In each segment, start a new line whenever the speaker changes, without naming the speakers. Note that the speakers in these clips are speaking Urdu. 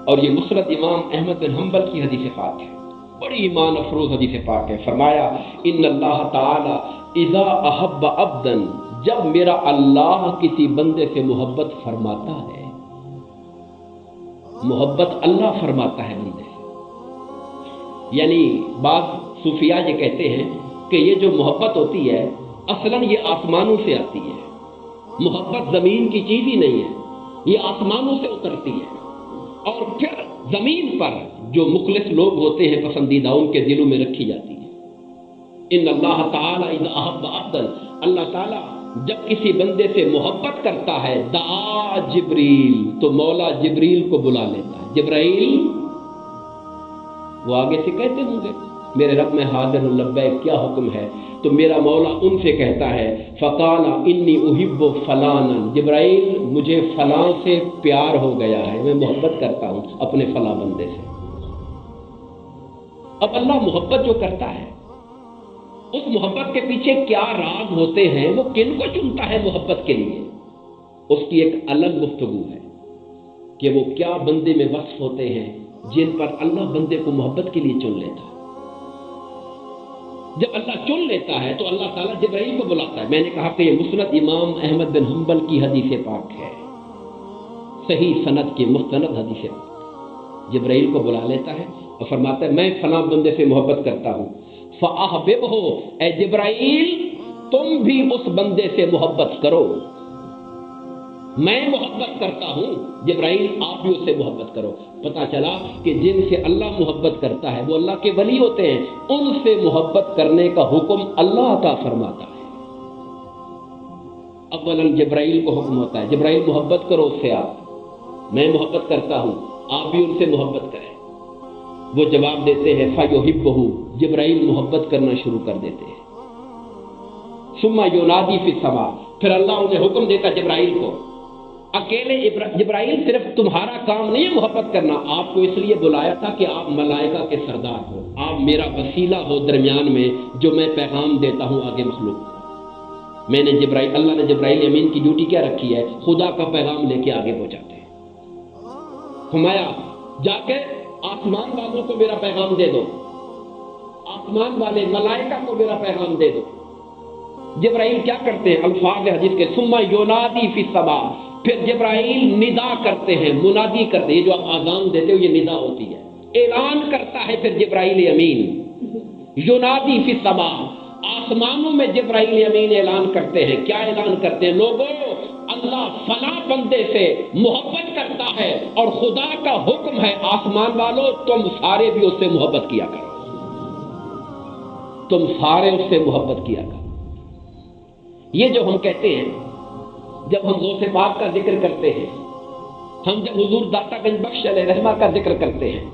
اور یہ مسند امام احمد بن حنبل کی حدیث پاک ہے، بڑی ایمان افروز حدیث پاک ہے۔ فرمایا ان اللہ تعالی اذا احب عبدا، جب میرا اللہ کسی بندے سے محبت فرماتا ہے، محبت اللہ فرماتا ہے بندے سے، یعنی بعض صوفیاء یہ کہتے ہیں کہ یہ جو محبت ہوتی ہے اصلاً یہ آسمانوں سے آتی ہے، محبت زمین کی چیز ہی نہیں ہے، یہ آسمانوں سے اترتی ہے اور پھر زمین پر جو مخلص لوگ ہوتے ہیں پسندیدہ ان کے دلوں میں رکھی جاتی ہے۔ ان اللہ تعالی اذا احب عبدا، اللہ تعالی جب کسی بندے سے محبت کرتا ہے دعا جبریل، تو مولا جبریل کو بلا لیتا ہے۔ جبرائیل وہ آگے سے کہتے ہوں گے میرے رب میں حاضر ہوں لبیک، کیا حکم ہے؟ تو میرا مولا ان سے کہتا ہے فقال انی احب فلانا، جبرائیل مجھے فلاں سے پیار ہو گیا ہے، میں محبت کرتا ہوں اپنے فلاں بندے سے۔ اب اللہ محبت جو کرتا ہے اس محبت کے پیچھے کیا راز ہوتے ہیں، وہ کن کو چنتا ہے محبت کے لیے، اس کی ایک الگ گفتگو ہے کہ وہ کیا بندے میں وصف ہوتے ہیں جن پر اللہ بندے کو محبت کے لیے چن لیتا ہے۔ جب اللہ چن لیتا ہے تو اللہ تعالیٰ جبرائیل کو بلاتا ہے۔ میں نے کہا کہ یہ مسند امام احمد بن حنبل کی حدیث پاک ہے، صحیح سند کی مستند حدیث پاک۔ جبرائیل کو بلا لیتا ہے اور فرماتا ہے میں فلاں بندے سے محبت کرتا ہوں، فَأَحْبِبْهُ، اے جبرائیل تم بھی اس بندے سے محبت کرو۔ میں محبت کرتا ہوں، جبرائیل آپ بھی اس سے محبت کرو۔ پتہ چلا کہ جن سے اللہ محبت کرتا ہے وہ اللہ کے ولی ہوتے ہیں، ان سے محبت کرنے کا حکم اللہ عطا فرماتا ہے۔ اولاً جبرائیل کو حکم ہوتا ہے جبرائیل محبت کرو اس سے، آپ، میں محبت کرتا ہوں آپ بھی ان سے محبت کریں۔ وہ جواب دیتے ہیں فَيُحِبُّهُ، جبرائیل محبت کرنا شروع کر دیتے ہیں۔ ثم ينادي في السماء، پھر اللہ انہیں حکم دیتا جبرائیل کو، اکیلے جبرائیل صرف تمہارا کام نہیں ہے محبت کرنا، آپ کو اس لیے بلایا تھا کہ آپ ملائکہ کے سردار ہو، آپ میرا وسیلہ ہو درمیان میں جو میں پیغام دیتا ہوں آگے مخلوق کو۔ میں نے اللہ نے جبرائیل امین کی ڈیوٹی کیا رکھی ہے؟ خدا کا پیغام لے کے آگے پہنچاتے ہیں۔ فرمایا جا کے آسمان والوں کو میرا پیغام دے دو، آسمان والے ملائکہ کو میرا پیغام دے دو۔ جبرائیل کیا کرتے ہیں؟ الفاظ حدیث کے ثم ينادي في السماء، پھر جبرائیل ندا کرتے ہیں، منادی کرتے ہیں، جو آپ آذان دیتے ہو یہ ندا ہوتی ہے، اعلان کرتا ہے پھر جبرائیل امین ينادي في السماء، آسمانوں میں جبرائیل امین اعلان کرتے ہیں۔ کیا اعلان کرتے ہیں؟ لوگوں اللہ فلاں بندے سے محبت کرتا ہے اور خدا کا حکم ہے آسمان والوں تم سارے بھی اس سے محبت کیا کرو، تم سارے اس سے محبت کیا کرو۔ یہ جو ہم کہتے ہیں جب ہم غوث پاک کا ذکر کرتے ہیں، ہم جب حضور داتا گنج بخش علیہ رحمہ کا ذکر کرتے ہیں،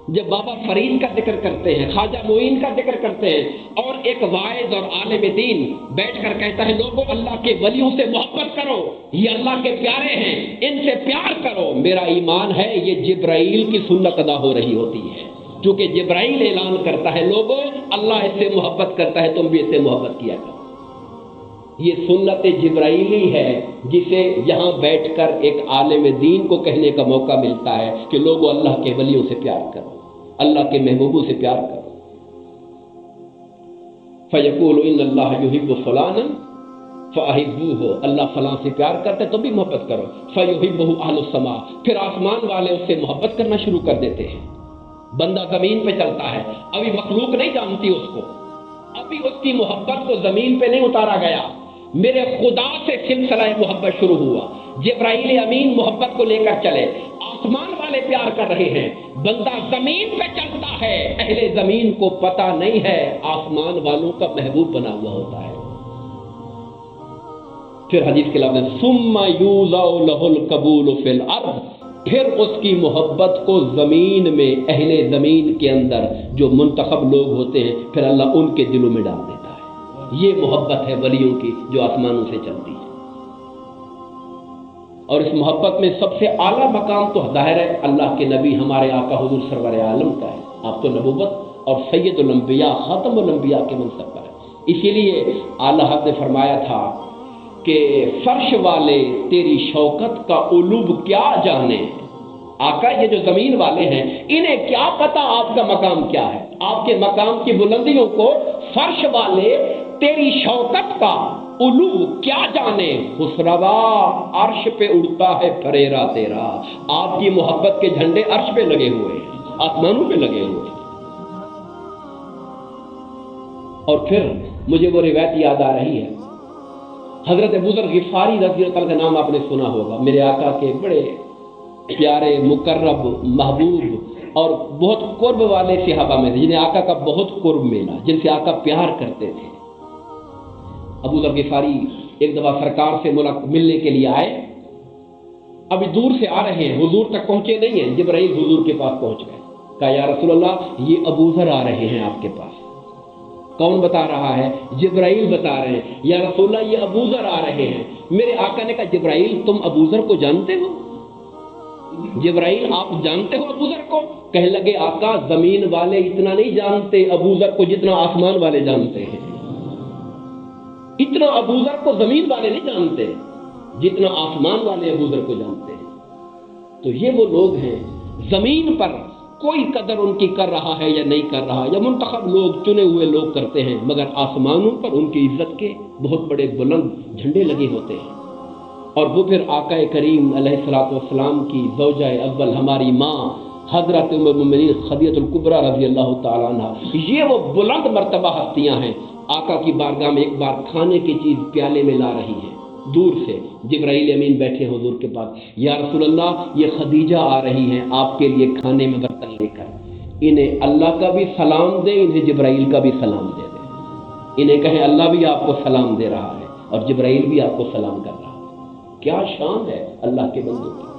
جب بابا فرید کا ذکر کرتے ہیں، خواجہ معین کا ذکر کرتے ہیں، اور ایک واعظ اور عالم دین بیٹھ کر کہتا ہے لوگوں اللہ کے ولیوں سے محبت کرو، یہ اللہ کے پیارے ہیں ان سے پیار کرو، میرا ایمان ہے یہ جبرائیل کی سنت ادا ہو رہی ہوتی ہے، کیونکہ جبرائیل اعلان کرتا ہے لوگوں اللہ اس سے محبت کرتا ہے تم بھی اس سے محبت کیا کرو۔ یہ سنت جبرائیلی ہے جسے یہاں بیٹھ کر ایک عالم دین کو کہنے کا موقع ملتا ہے کہ لوگوں اللہ کے ولیوں سے پیار کرو، اللہ کے محبوبوں سے پیار کرو۔ فَيَقُولُ إِنَّ اللَّهَ يُحِبُّ فُلَانًا فَأَحِبُّوهُ، اللہ فلاں سے پیار کرتے تو بھی محبت کرو۔ فَيُحِبُّهُ أَهْلُ السَّمَاء، پھر آسمان والے اس سے محبت کرنا شروع کر دیتے ہیں۔ بندہ زمین پہ چلتا ہے، ابھی مخلوق نہیں جانتی اس کو، ابھی اس کی محبت کو زمین پہ نہیں اتارا گیا، میرے خدا سے سلسلہ محبت شروع ہوا، جبرائیل امین محبت کو لے کر چلے، آسمان والے پیار کر رہے ہیں، بندہ زمین پہ چلتا ہے، اہل زمین کو پتہ نہیں ہے آسمان والوں کا محبوب بنا ہوا ہوتا ہے۔ پھر حدیث کے لفظ ہے ثم یوضع له القبول فی الارض، پھر اس کی محبت کو زمین میں اہل زمین کے اندر جو منتخب لوگ ہوتے ہیں پھر اللہ ان کے دلوں میں ڈال دیتا ہے۔ یہ محبت ہے ولیوں کی جو آسمانوں سے چلتی ہے، اور اس محبت میں سب سے اعلیٰ مقام تو ظاہر ہے اللہ کے نبی ہمارے آقا حضور سرور عالم کا ہے، آپ تو نبوت اور سید الانبیاء خاتم الانبیاء کے منصب پر ہے۔ اسی لیے اعلیٰ حضرت نے فرمایا تھا کہ فرش والے تیری شوکت کا علوب کیا جانے، آقا یہ جو زمین والے ہیں انہیں کیا پتا آپ کا مقام کیا ہے، آپ کے مقام کی بلندیوں کو فرش والے تیری شوکت کا علو کیا جانے، خسروا عرش پہ اڑتا ہے پھریرا تیرا، آپ کی محبت کے جھنڈے عرش پہ لگے ہوئے ہیں، آسمانوں پہ لگے ہوئے ہیں۔ اور پھر مجھے وہ روایت یاد آ رہی ہے، حضرت ابو ذر غفاری رضی اللہ عنہ کا نام آپ نے سنا ہوگا، میرے آقا کے بڑے پیارے مقرب محبوب اور بہت قرب والے صحابہ میں تھے، جنہیں آقا کا بہت قرب ملا، جن سے آقا پیار کرتے تھے۔ ابو ذر غفاری ایک دفعہ سرکار سے ملنے کے لیے آئے، ابھی دور سے آ رہے ہیں، حضور تک پہنچے نہیں ہیں، جبرائیل حضور کے پاس پہنچ گئے، کہا یا رسول اللہ یہ ابو ذر آ رہے ہیں آپ کے پاس۔ کون بتا رہا ہے؟ جبرائیل بتا رہے ہیں، یا رسول اللہ یہ ابو ذر آ رہے ہیں۔ میرے آقا نے کہا جبرائیل تم ابو ذر کو جانتے ہو؟ جبرائیل آپ جانتے ہو ابو ذر کو؟ کہنے لگے آقا زمین والے اتنا نہیں جانتے ابو ذر کو جتنا آسمان والے جانتے ہیں، اتنا ابو ذر کو زمین والے نہیں جانتے جتنا آسمان والے ابو ذر کو جانتے ہیں۔ تو یہ وہ لوگ ہیں زمین پر کوئی قدر ان کی کر رہا ہے یا نہیں کر رہا، یا منتخب لوگ چنے ہوئے لوگ کرتے ہیں، مگر آسمانوں پر ان کی عزت کے بہت بڑے بلند جھنڈے لگے ہوتے ہیں۔ اور وہ پھر آقا کریم علیہ الصلوۃ والسلام کی زوجہ اول ہماری ماں حضرت ام المؤمنین خدیجہ الکبریٰ رضی اللہ تعالیٰ عنہ، یہ وہ بلند مرتبہ ہستیاں ہیں۔ آقا کی بارگاہ میں ایک بار کھانے کی چیز پیالے میں لا رہی ہیں، دور سے جبرائیل امین بیٹھے حضور کے پاس، یا رسول اللہ یہ خدیجہ آ رہی ہیں آپ کے لیے کھانے میں برتن لے کر، انہیں اللہ کا بھی سلام دیں، انہیں جبرائیل کا بھی سلام دے دیں، انہیں کہیں اللہ بھی آپ کو سلام دے رہا ہے اور جبرائیل بھی آپ کو سلام کر رہا ہے۔ کیا شان ہے اللہ کے بندوں کی۔